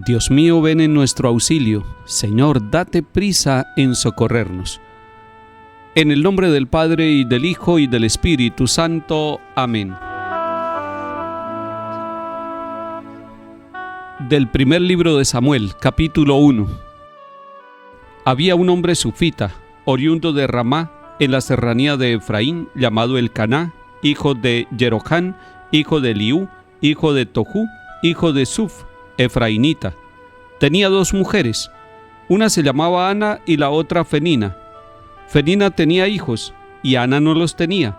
Dios mío, ven en nuestro auxilio. Señor, date prisa en socorrernos. En el nombre del Padre, y del Hijo, y del Espíritu Santo. Amén. Del primer libro de Samuel, capítulo 1. Había un hombre sufita, oriundo de Ramá, en la serranía de Efraín, llamado Elcaná, hijo de Jeroham, hijo de Eliú, hijo de Tohu, hijo de Suf, efrainita. Tenía dos mujeres, una se llamaba Ana y la otra Fenina. Fenina tenía hijos y Ana no los tenía.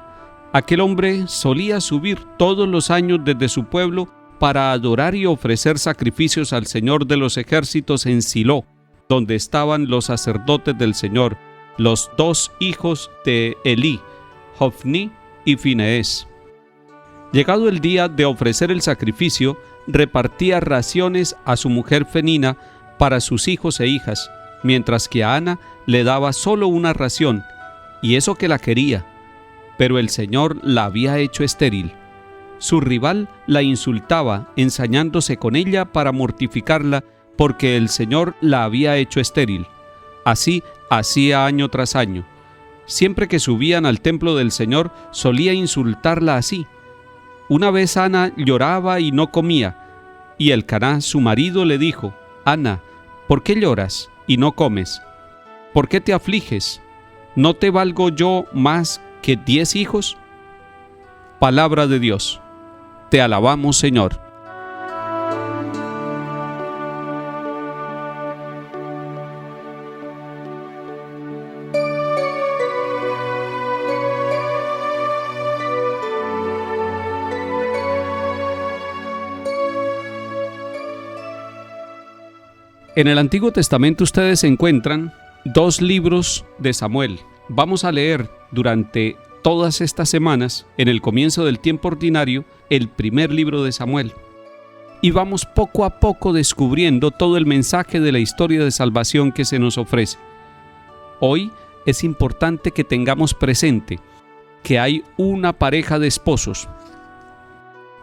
Aquel hombre solía subir todos los años desde su pueblo para adorar y ofrecer sacrificios al Señor de los ejércitos en Silo, donde estaban los sacerdotes del Señor, los dos hijos de Elí, Hofni y Fineés. Llegado el día de ofrecer el sacrificio, repartía raciones a su mujer Fenina para sus hijos e hijas, mientras que a Ana le daba solo una ración, y eso que la quería, pero el Señor la había hecho estéril. Su rival la insultaba, ensañándose con ella para mortificarla, porque el Señor la había hecho estéril. Así hacía año tras año. Siempre que subían al templo del Señor, solía insultarla así. Una vez Ana lloraba y no comía, y Elcaná, su marido, le dijo: Ana, ¿por qué lloras y no comes? ¿Por qué te afliges? ¿No te valgo yo más que 10 hijos? Palabra de Dios. Te alabamos, Señor. En el Antiguo Testamento ustedes encuentran 2 libros de Samuel. Vamos a leer durante todas estas semanas, en el comienzo del tiempo ordinario, el primer libro de Samuel. Y vamos poco a poco descubriendo todo el mensaje de la historia de salvación que se nos ofrece. Hoy es importante que tengamos presente que hay una pareja de esposos.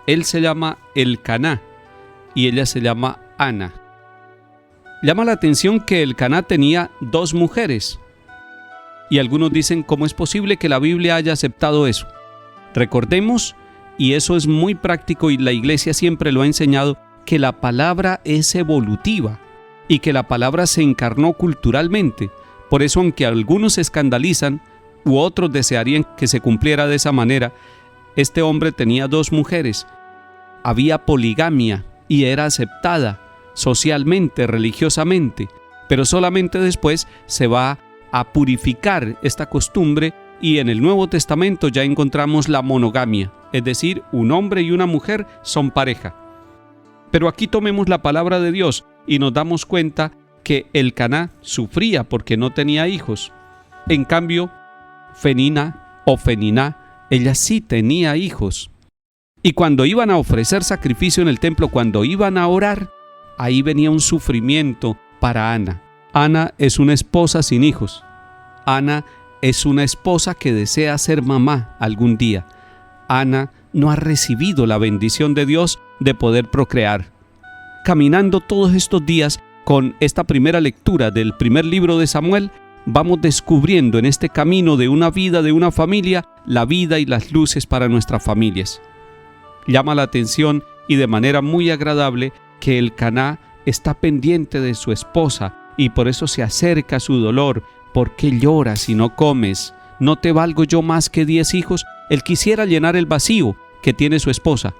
Él se llama Elcaná y ella se llama Ana. Llama la atención que Elcaná tenía 2 mujeres. Y algunos dicen, ¿cómo es posible que la Biblia haya aceptado eso? Recordemos, y eso es muy práctico y la Iglesia siempre lo ha enseñado, que la palabra es evolutiva y que la palabra se encarnó culturalmente. Por eso, aunque algunos se escandalizan u otros desearían que se cumpliera de esa manera, este hombre tenía 2 mujeres. Había poligamia y era aceptada socialmente, religiosamente, pero solamente después se va a purificar esta costumbre y en el Nuevo Testamento ya encontramos la monogamia, es decir, un hombre y una mujer son pareja. Pero aquí tomemos la palabra de Dios y nos damos cuenta que Elcaná sufría porque no tenía hijos. En cambio, Fenina o Feniná, ella sí tenía hijos. Y cuando iban a ofrecer sacrificio en el templo, cuando iban a orar, ahí venía un sufrimiento para Ana. Ana es una esposa sin hijos. Ana es una esposa que desea ser mamá algún día. Ana no ha recibido la bendición de Dios de poder procrear. Caminando todos estos días con esta primera lectura del primer libro de Samuel, vamos descubriendo en este camino de una vida, de una familia, la vida y las luces para nuestras familias. Llama la atención y de manera muy agradable que Elcaná está pendiente de su esposa y por eso se acerca a su dolor. ¿Por qué lloras y no comes? ¿No te valgo yo más que 10 hijos? Él quisiera llenar el vacío que tiene su esposa,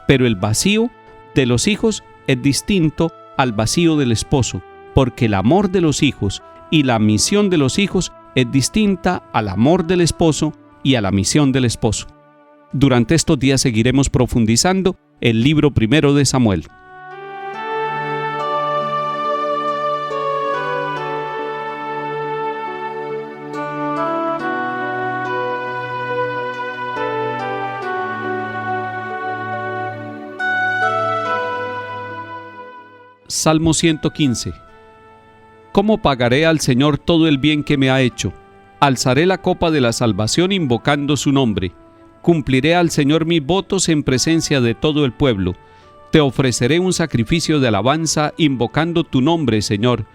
pero el vacío de los hijos es distinto al vacío del esposo, porque el amor de los hijos y la misión de los hijos es distinta al amor del esposo y a la misión del esposo. Durante estos días seguiremos profundizando el libro primero de Samuel. Salmo 115. ¿Cómo pagaré al Señor todo el bien que me ha hecho? Alzaré la copa de la salvación invocando su nombre. Cumpliré al Señor mis votos en presencia de todo el pueblo. Te ofreceré un sacrificio de alabanza invocando tu nombre, Señor.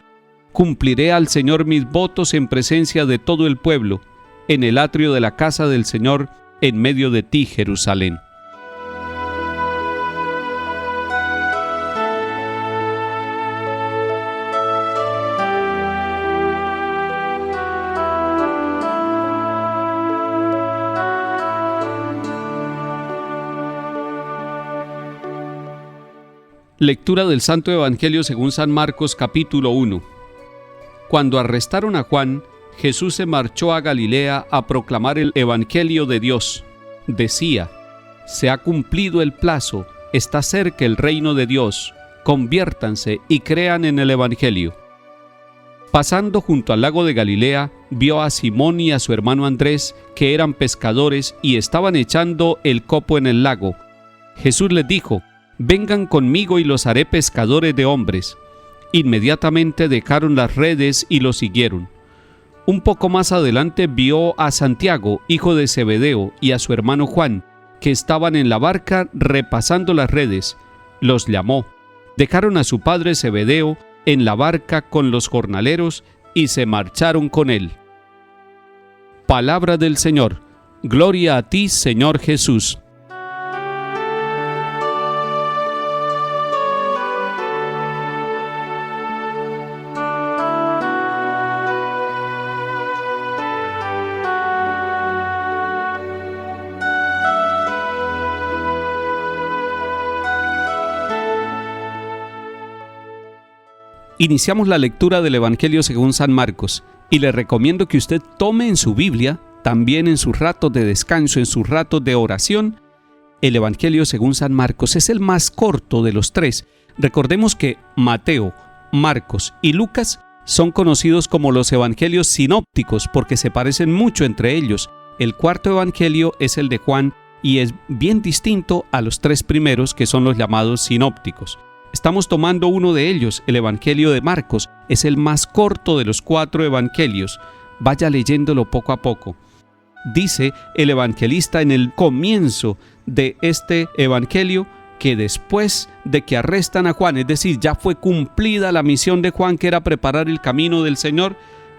Cumpliré al Señor mis votos en presencia de todo el pueblo, en el atrio de la casa del Señor, en medio de ti, Jerusalén. Lectura del Santo Evangelio según San Marcos, capítulo 1. Cuando arrestaron a Juan, Jesús se marchó a Galilea a proclamar el Evangelio de Dios. Decía: se ha cumplido el plazo, está cerca el reino de Dios, conviértanse y crean en el Evangelio. Pasando junto al lago de Galilea, vio a Simón y a su hermano Andrés, que eran pescadores y estaban echando el copo en el lago. Jesús les dijo: vengan conmigo y los haré pescadores de hombres. Inmediatamente dejaron las redes y los siguieron. Un poco más adelante vio a Santiago, hijo de Zebedeo, y a su hermano Juan, que estaban en la barca repasando las redes. Los llamó. Dejaron a su padre Zebedeo en la barca con los jornaleros y se marcharon con él. Palabra del Señor. Gloria a ti, Señor Jesús. Iniciamos la lectura del Evangelio según San Marcos y le recomiendo que usted tome en su Biblia, también en sus ratos de descanso, en sus ratos de oración, el Evangelio según San Marcos. Es el más corto de los tres. Recordemos que Mateo, Marcos y Lucas son conocidos como los Evangelios sinópticos porque se parecen mucho entre ellos. El cuarto Evangelio es el de Juan y es bien distinto a los tres primeros, que son los llamados sinópticos. Estamos tomando uno de ellos, el Evangelio de Marcos. Es el más corto de los cuatro evangelios. Vaya leyéndolo poco a poco. Dice el evangelista en el comienzo de este evangelio que después de que arrestan a Juan, es decir, ya fue cumplida la misión de Juan, que era preparar el camino del Señor,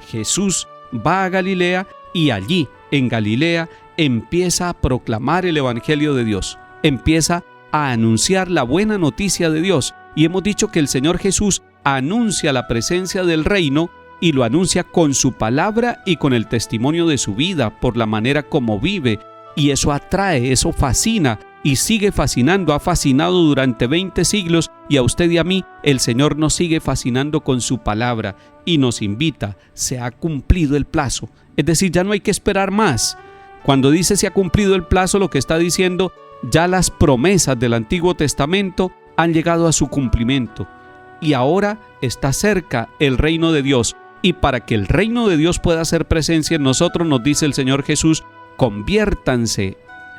Jesús va a Galilea y allí, en Galilea, empieza a proclamar el Evangelio de Dios. Empieza a anunciar la buena noticia de Dios. Y hemos dicho que el Señor Jesús anuncia la presencia del reino y lo anuncia con su palabra y con el testimonio de su vida, por la manera como vive. Y eso atrae, eso fascina y sigue fascinando. Ha fascinado durante 20 siglos y a usted y a mí el Señor nos sigue fascinando con su palabra y nos invita. Se ha cumplido el plazo. Es decir, ya no hay que esperar más. Cuando dice se ha cumplido el plazo, lo que está diciendo, ya las promesas del Antiguo Testamento han llegado a su cumplimiento y ahora está cerca el reino de Dios. Y para que el reino de Dios pueda hacer presencia en nosotros, nos dice el Señor Jesús: conviértanse.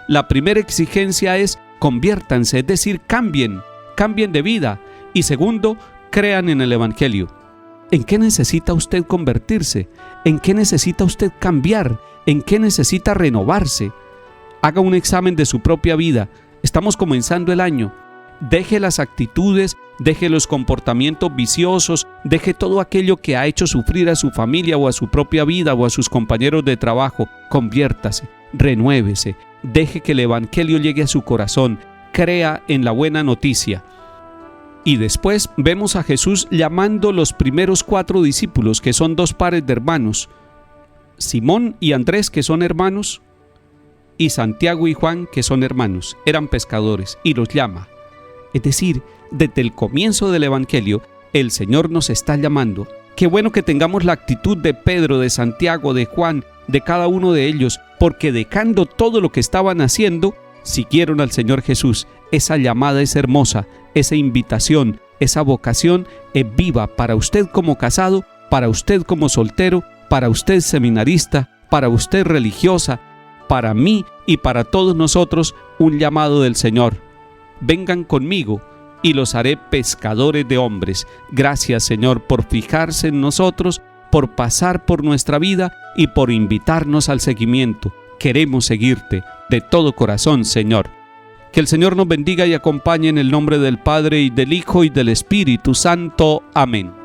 La primera exigencia es conviértanse, es decir, cambien de vida. Y segundo, crean en el Evangelio. ¿En qué necesita usted convertirse? ¿En qué necesita usted cambiar? ¿En qué necesita renovarse? Haga un examen de su propia vida. Estamos comenzando el año. Deje las actitudes, deje los comportamientos viciosos, deje todo aquello que ha hecho sufrir a su familia o a su propia vida o a sus compañeros de trabajo. Conviértase, renuévese, deje que el Evangelio llegue a su corazón, crea en la buena noticia. Y después vemos a Jesús llamando los primeros 4 discípulos, que son 2 pares de hermanos, Simón y Andrés, que son hermanos, y Santiago y Juan, que son hermanos, eran pescadores, y los llama. Es decir, desde el comienzo del Evangelio, el Señor nos está llamando. Qué bueno que tengamos la actitud de Pedro, de Santiago, de Juan, de cada uno de ellos, porque dejando todo lo que estaban haciendo, siguieron al Señor Jesús. Esa llamada es hermosa, esa invitación, esa vocación es viva para usted como casado, para usted como soltero, para usted seminarista, para usted religiosa, para mí y para todos nosotros, un llamado del Señor. Vengan conmigo y los haré pescadores de hombres. Gracias, Señor, por fijarse en nosotros, por pasar por nuestra vida y por invitarnos al seguimiento. Queremos seguirte de todo corazón, Señor. Que el Señor nos bendiga y acompañe en el nombre del Padre, y del Hijo, y del Espíritu Santo. Amén.